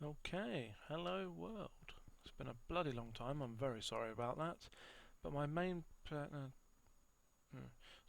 Okay, hello world. It's been a bloody long time, I'm very sorry about that. But my main plan.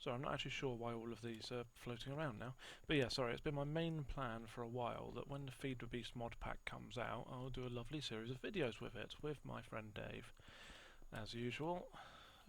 Sorry, I'm not actually sure why all of these are floating around now. But yeah, sorry, it's been my main plan for a while that when the Feed the Beast mod pack comes out, I'll do a lovely series of videos with it, with my friend Dave. As usual,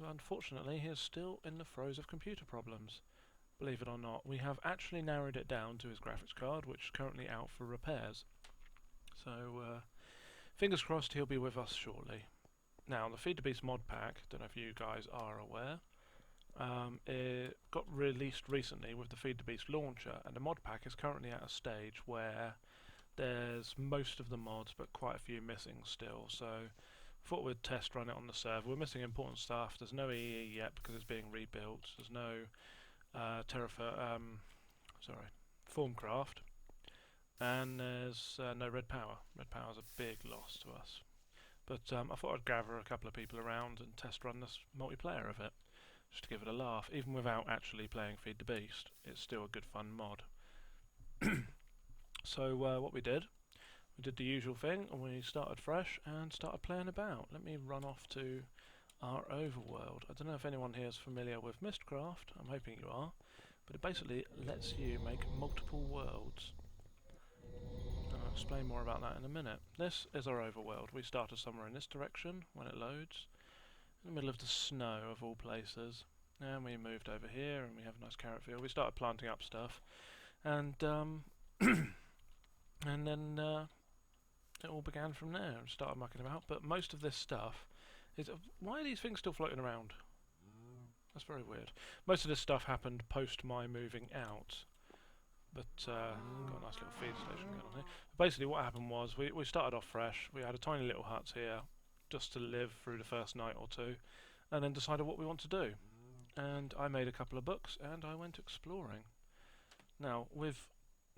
unfortunately, he is still in the throes of computer problems. Believe it or not, we have actually narrowed it down to his graphics card, which is currently out for repairs. So, fingers crossed he'll be with us shortly. Now, the Feed the Beast mod pack, don't know if you guys are aware, it got released recently with the Feed the Beast launcher, and the mod pack is currently at a stage where there's most of the mods, but quite a few missing still. So, thought we'd test run it on the server. We're missing important stuff. There's no EE yet because it's being rebuilt. There's no Formcraft, and there's no Red Power. Red Power is a big loss to us. But I thought I'd gather a couple of people around and test run this multiplayer of it, just to give it a laugh. Even without actually playing Feed the Beast, it's still a good fun mod. So what we did the usual thing, and we started fresh and started playing about. Let me run off to our overworld. I don't know if anyone here is familiar with Mistcraft, I'm hoping you are, but it basically lets you make multiple worlds. I'll explain more about that in a minute. This is our overworld. We started somewhere in this direction when it loads, in the middle of the snow of all places. And we moved over here and we have a nice carrot field. We started planting up stuff, and and then it all began from there and started mucking about. But most of this stuff is... why are these things still floating around? That's very weird. Most of this stuff happened post my moving out. But got a nice little feed station going on here. But basically what happened was we started off fresh. We had a tiny little hut here just to live through the first night or two, and then decided what we want to do. And I made a couple of books and I went exploring. Now, with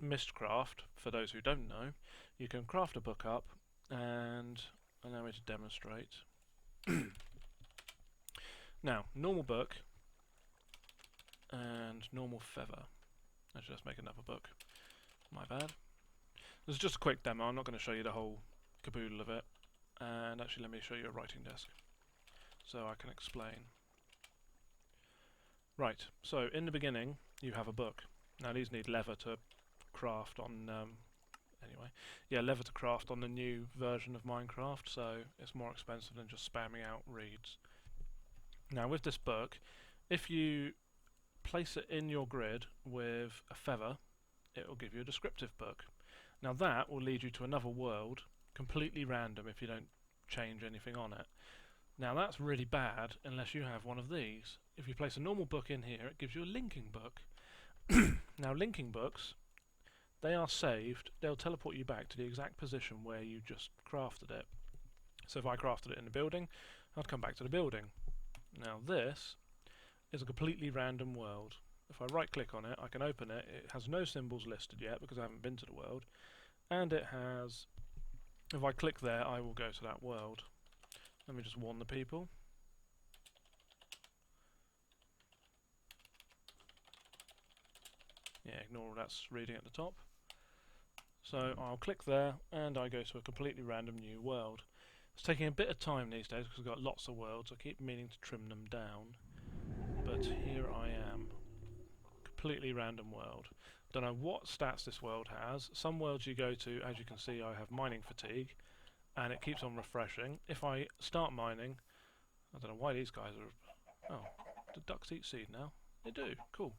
Mistcraft, for those who don't know, you can craft a book up and allow me to demonstrate. Now, normal book and normal feather. I should just make another book. My bad. This is just a quick demo, I'm not going to show you the whole caboodle of it. And actually let me show you a writing desk, so I can explain. Right, so in the beginning you have a book. Now these need leather to craft on, leather to craft on the new version of Minecraft, so it's more expensive than just spamming out reeds. Now with this book, if you place it in your grid with a feather, it will give you a descriptive book. Now that will lead you to another world, completely random if you don't change anything on it. Now that's really bad unless you have one of these. If you place a normal book in here, it gives you a linking book. Now linking books, they are saved, they'll teleport you back to the exact position where you just crafted it. So if I crafted it in the building, I'd come back to the building. Now this is a completely random world. If I right click on it, I can open it. It has no symbols listed yet because I haven't been to the world. And it has, if I click there, I will go to that world. Let me just warn the people. Yeah, ignore all that's reading at the top. So I'll click there and I go to a completely random new world. It's taking a bit of time these days because I've got lots of worlds. I keep meaning to trim them down. But here I am. Completely random world. Don't know what stats this world has. Some worlds you go to, as you can see, I have mining fatigue and it keeps on refreshing. If I start mining, I don't know why these guys are... oh, do ducks eat seed now? They do, cool.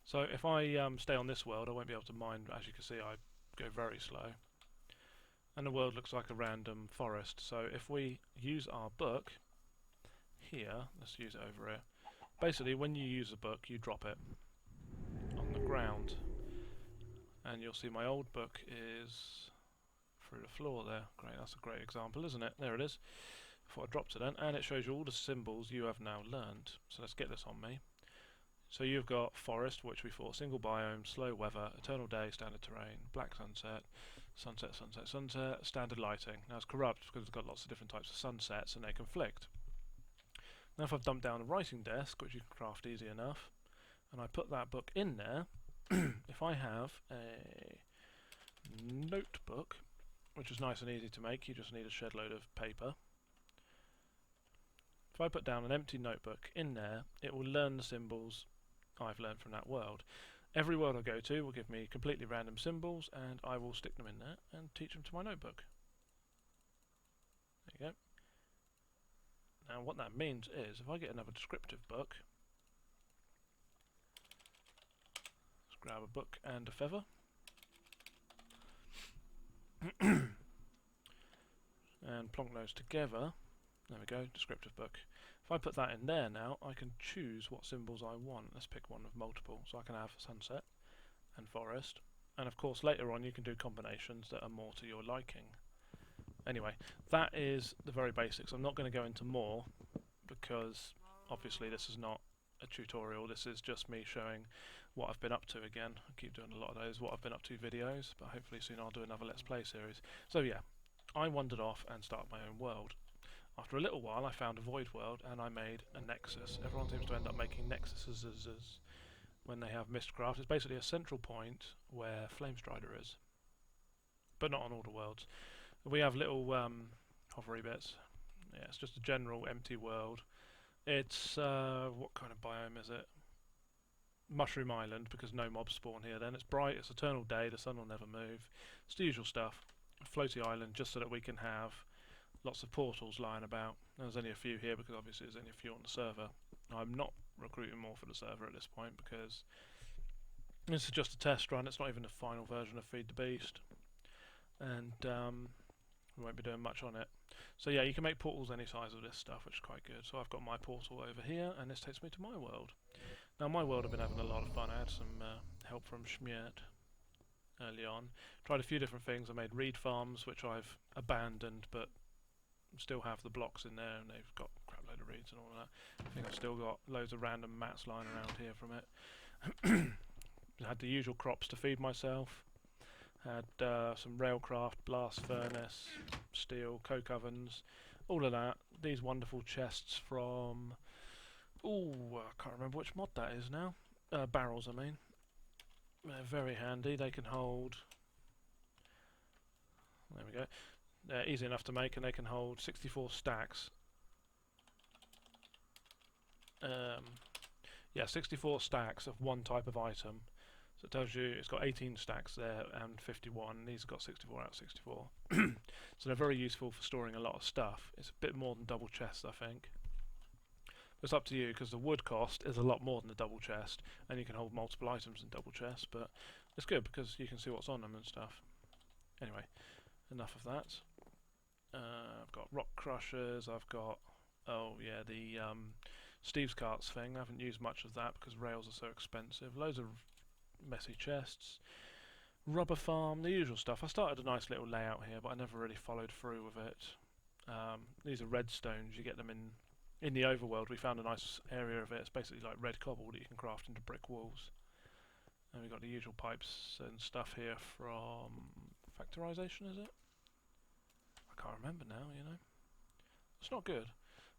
So if I stay on this world, I won't be able to mine. As you can see, I go very slow. And the world looks like a random forest. So if we use our book here, let's use it over here. Basically, when you use a book, you drop it on the ground. And you'll see my old book is through the floor there. Great, that's a great example, isn't it? There it is. Before I dropped it in, and it shows you all the symbols you have now learned. So let's get this on me. So you've got forest, which we fought, single biome, slow weather, eternal day, standard terrain, black sunset, sunset, sunset, sunset, standard lighting. Now it's corrupt because it's got lots of different types of sunsets and they conflict. Now if I've dumped down a writing desk, which you can craft easy enough, and I put that book in there, if I have a notebook, which is nice and easy to make. You just need a shed load of paper. If I put down an empty notebook in there, it will learn the symbols I've learned from that world. Every world I go to will give me completely random symbols, and I will stick them in there and teach them to my notebook. There you go. Now what that means is, if I get another descriptive book, let's grab a book and a feather, and plonk those together. There we go, descriptive book. If I put that in there now, I can choose what symbols I want. Let's pick one of multiple, so I can have sunset and forest. And of course later on you can do combinations that are more to your liking. Anyway, that is the very basics. I'm not going to go into more because obviously this is not a tutorial. This is just me showing what I've been up to again. I keep doing a lot of those what I've been up to videos, but hopefully soon I'll do another Let's Play series. So yeah, I wandered off and started my own world. After a little while I found a void world and I made a nexus. Everyone seems to end up making nexuses when they have Mystcraft. It's basically a central point where Flamestrider is, but not on all the worlds. We have little hovery bits. Yeah, it's just a general empty world. It's what kind of biome is it? Mushroom Island, because no mobs spawn here then. It's bright, it's eternal day, the sun will never move. It's the usual stuff. Floaty Island, just so that we can have lots of portals lying about. There's only a few here because obviously there's only a few on the server. I'm not recruiting more for the server at this point because this is just a test run. It's not even the final version of Feed the Beast, and we won't be doing much on it. So yeah, you can make portals any size of this stuff, which is quite good. So I've got my portal over here, and this takes me to my world. Now my world I've been having a lot of fun. I had some help from Schmiert early on. Tried a few different things. I made reed farms, which I've abandoned, but still have the blocks in there, and they've got a crap load of reeds and all of that. I think I've still got loads of random mats lying around here from it. Had the usual crops to feed myself. Had some railcraft, blast furnace, steel, coke ovens, all of that. These wonderful chests from... ooh, I can't remember which mod that is now. Barrels, I mean. They're very handy. They can hold... there we go. They're easy enough to make, and they can hold 64 stacks. Yeah, 64 stacks of one type of item. So it tells you it's got 18 stacks there and 51. These have got 64 out of 64. So they're very useful for storing a lot of stuff. It's a bit more than double chest, I think. It's up to you, because the wood cost is a lot more than the double chest, and you can hold multiple items in double chests, but it's good because you can see what's on them and stuff. Anyway, enough of that. I've got rock crushers, I've got, oh yeah, the Steve's Carts thing. I haven't used much of that because rails are so expensive. Loads of messy chests. Rubber farm, the usual stuff. I started a nice little layout here, but I never really followed through with it. These are redstones, you get them in the overworld. We found a nice area of it. It's basically like red cobble that you can craft into brick walls. And we've got the usual pipes and stuff here from factorization, is it? I can't remember now, you know. It's not good.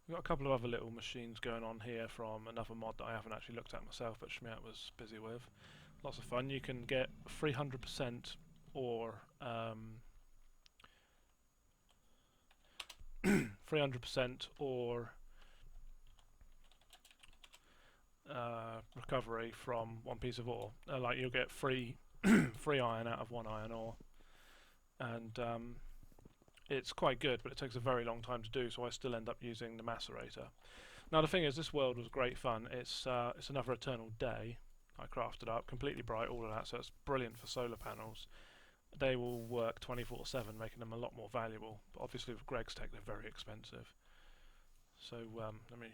We've got a couple of other little machines going on here from another mod that I haven't actually looked at myself, but Schmiert was busy with. Lots of fun. You can get 300% or 300% or recovery from one piece of ore. Like you'll get free free iron out of one iron ore, and it's quite good, but it takes a very long time to do, so I still end up using the macerator. Now the thing is, this world was great fun. It's another eternal day. I crafted up, completely bright, all of that, so it's brilliant for solar panels. They will work 24/7, making them a lot more valuable, but obviously with Greg's Tech they're very expensive. So let me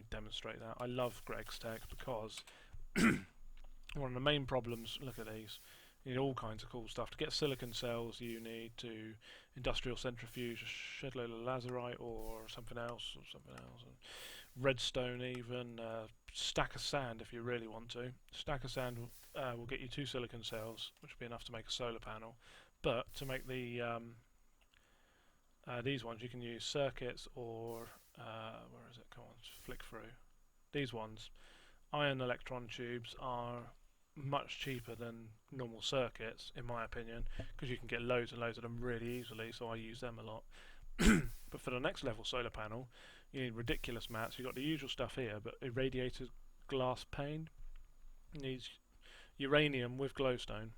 demonstrate that. I love Greg's Tech because one of the main problems, look at these, you need all kinds of cool stuff. To get silicon cells you need to industrial centrifuge a shed load of lazurite or something else, and redstone even, stack of sand if you really want to. Stack of sand will get you 2 silicon cells, which will be enough to make a solar panel, but to make the these ones you can use circuits or where is it? Come on, flick through. These ones, ion electron tubes, are much cheaper than normal circuits, in my opinion, because you can get loads and loads of them really easily, so I use them a lot. But for the next level solar panel, you need ridiculous mats. You've got the usual stuff here, but irradiated glass pane needs uranium with glowstone,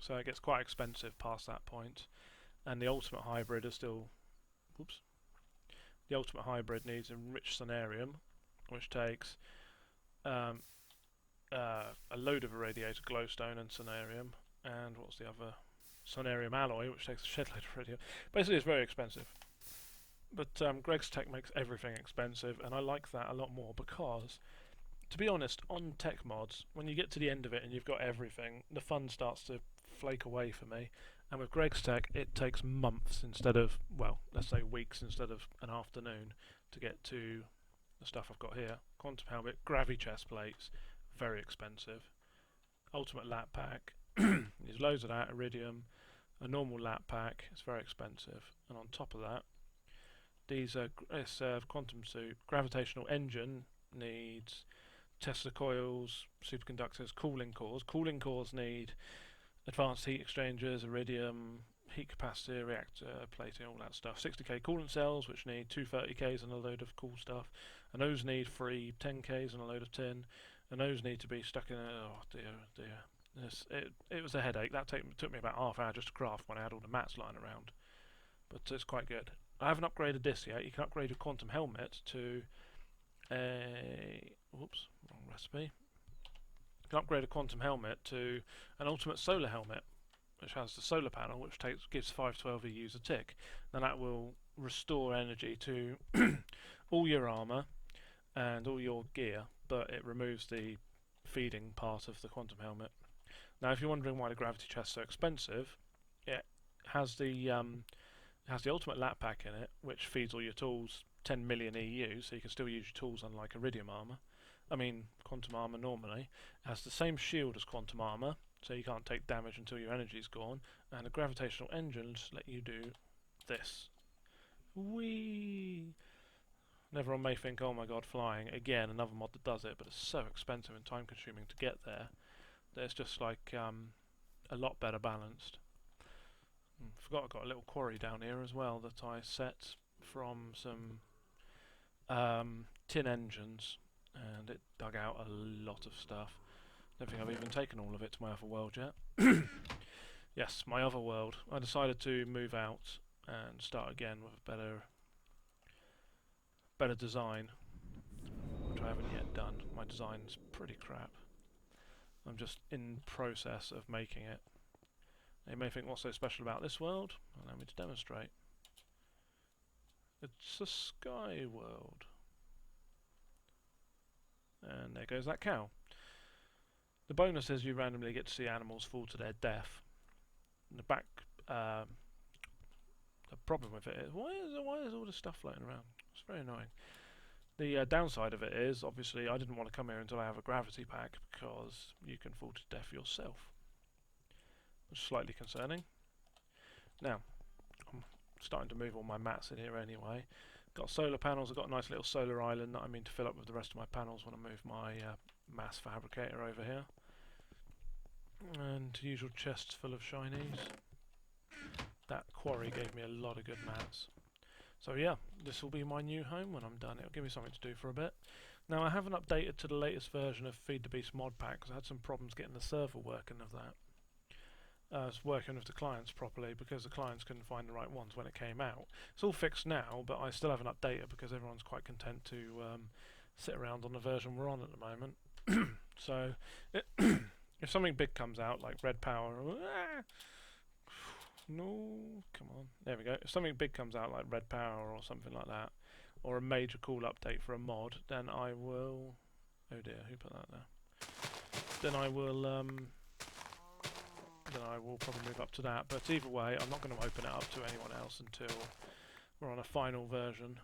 so it gets quite expensive past that point. And the ultimate hybrid is still, whoops, the ultimate hybrid needs enriched sonarium, which takes a load of irradiated glowstone and sonarium, and what's the other? Sonarium alloy, which takes a shed load of irradium. Basically, it's very expensive. But Greg's Tech makes everything expensive, and I like that a lot more because, to be honest, on tech mods, when you get to the end of it and you've got everything, the fun starts to flake away for me. And with Greg's Tech, it takes months instead of, well, let's say weeks instead of an afternoon to get to the stuff I've got here. Quantum helmet, Gravi chest plates, very expensive. Ultimate lap pack, there's loads of that, iridium. A normal lap pack, it's very expensive. And on top of that, these are quantum suit. Gravitational engine needs Tesla coils, superconductors, cooling cores. Cooling cores need advanced heat exchangers, iridium, heat capacitor, reactor plating, all that stuff. 60k coolant cells, which need two 30ks and a load of cool stuff. And those need three 10ks and a load of tin. And those need to be stuck in a... oh dear. It was a headache. That took me about half an hour just to craft when I had all the mats lying around. But it's quite good. I haven't upgraded this yet. You can upgrade your quantum helmet to a... whoops, wrong recipe. You can upgrade a quantum helmet to an ultimate solar helmet, which has the solar panel, which gives 512 EUs a tick. Then that will restore energy to all your armor and all your gear, but it removes the feeding part of the quantum helmet. Now, if you're wondering why the gravity chest is so expensive, it has the ultimate lap pack in it, which feeds all your tools 10 million EU, so you can still use your tools unlike iridium armor. I mean, quantum armor normally. It has the same shield as quantum armor, so you can't take damage until your energy's gone, and the gravitational engines let you do this. Whee! And everyone may think, oh my god, flying. Again, another mod that does it, but it's so expensive and time consuming to get there that it's just like a lot better balanced. Forgot I've got a little quarry down here as well that I set from some tin engines, and it dug out a lot of stuff. Don't think I've even taken all of it to my other world yet. Yes, my other world. I decided to move out and start again with a better design, which I haven't yet done. My design's pretty crap. I'm just in process of making it. You may think, what's so special about this world? Allow me to demonstrate. It's a sky world. And there goes that cow. The bonus is you randomly get to see animals fall to their death. And the problem with it is, why is all this stuff floating around? It's very annoying. The downside of it is, obviously, I didn't want to come here until I have a gravity pack, because you can fall to death yourself. Which is slightly concerning. Now, I'm starting to move all my mats in here anyway. Got solar panels. I've got a nice little solar island that I mean to fill up with the rest of my panels when I move my mass fabricator over here. And usual chests full of shinies. That quarry gave me a lot of good mats. So yeah, this will be my new home when I'm done. It'll give me something to do for a bit. Now, I haven't updated to the latest version of Feed the Beast mod pack because I had some problems getting the server working of that. It's working with the clients properly because the clients couldn't find the right ones when it came out. It's all fixed now, but I still haven't updated because everyone's quite content to sit around on the version we're on at the moment. So, if something big comes out like Red Power, no, come on, there we go. If something big comes out like Red Power or something like that, or a major cool update for a mod, then I will. Oh dear, who put that there? Then I will. Then I will probably move up to that, but either way I'm not going to open it up to anyone else until we're on a final version,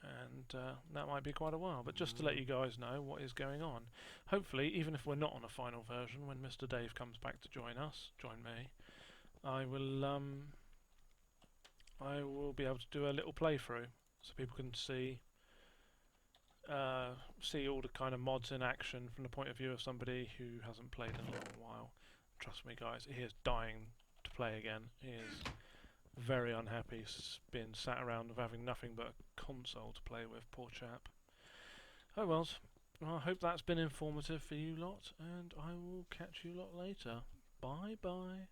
and that might be quite a while, but just to let you guys know what is going on. Hopefully, even if we're not on a final version, when Mr. Dave comes back to join me, I will be able to do a little playthrough so people can see see all the kind of mods in action from the point of view of somebody who hasn't played in a long while. Trust me, guys, he is dying to play again. He is very unhappy. He's been sat around with having nothing but a console to play with, poor chap. Oh well, I hope that's been informative for you lot, and I will catch you lot later. Bye bye.